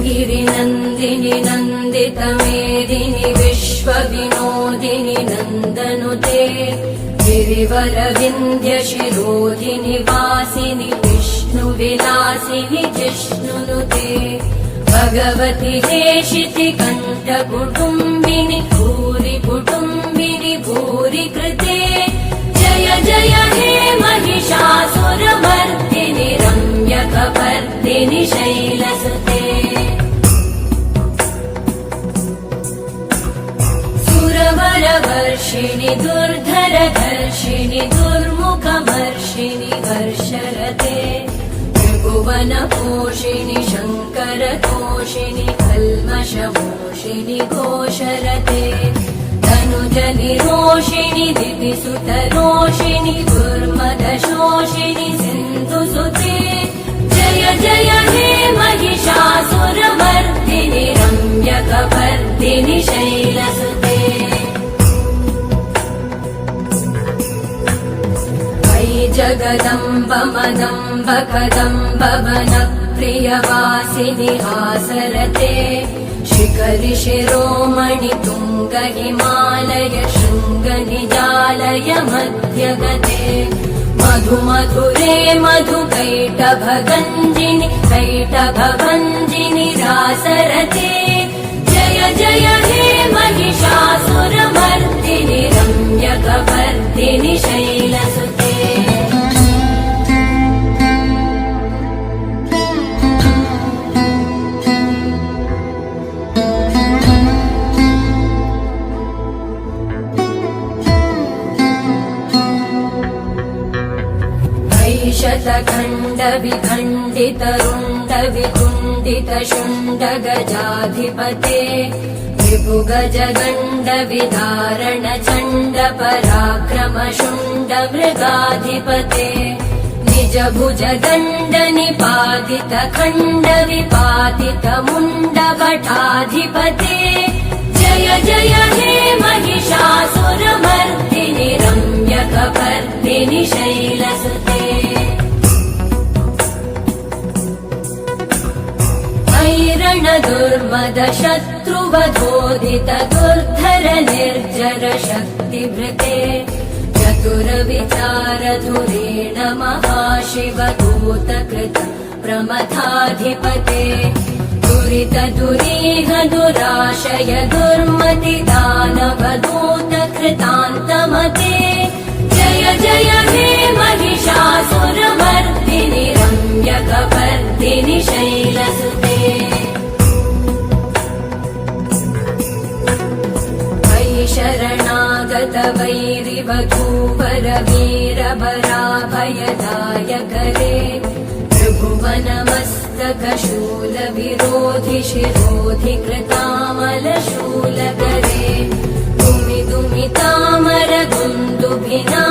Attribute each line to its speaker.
Speaker 1: गिरिनन्दिनि नन्दितमेदिनि विश्वविनोदिनि नन्दनुते गिरिवरविन्द्यशिरोधिनि वासिनि विष्णुविलासिनि जिष्णुनुते भगवति हेशिति कण्ठकुटुम्बिनि भूरि कुटुम्बिनि भूरि कृते जय जय हे महिषासुरमर्दिनि रम्यकपर्दिनि शैलसुते सुरवरवर्षिणि दुर्धरधर्षिणि दुर्मुखमर्षिणि वर्षरते त्रिभुवनपोषिणि शङ्करतोषिणि कल्मषमोषिणि घोषरते तनुजनिरोषिणि दिविसुतरोषिणि दुर्मदशोषिणि सिन्धुसुते जय जय हे महिषासुरमर्दिनि रम्यकपर्दिनि शैलसुते अयि जगदम्ब मदम्ब कदम्ब वनप्रियवासिनि हासरते शिखरि शिरोमणि तुङ्ग हिमालय शृङ्ग निजालय मध्यगते मधु मधुरे मधु कैटभगञ्जिनि कैटभभञ्जिनि रासरते जय जय हे महिषासुरमर्दिनि रम्यकपर्दिनि शैलसुते शतखण्ड विखण्डित रुण्ड वितुण्डित शुण्ड गजाधिपते विभुगज गण्ड विदारण चण्ड पराक्रम शुण्ड मृगाधिपते निज भुज दण्ड निपातित खण्ड विपातित मुण्ड भटाधिपते जय जय हे महिषासुरमर्दिनि रम्यकपर्दिनि शैलसुते ऐरण दुर्मद शत्रुवधोदित दुर्धर निर्जर शक्तिभृते चतुर विचार धुरेण महाशिवदूत कृत प्रमथाधिपते दुरित दुरीह दुराशय दुर्मति दानवदूत कृतान्तमते जय जय हे महिषासुरमर्दिनि रम्यकपर्दिनि शैलसुते अयि शरणागत वैरिवधूवर वीरबराभयदायकरे त्रिभुवनमस्तक शूल विरोधि शिरोधि कृतामल शूलकरे दुमि दुमि तामर दुन्दुभिना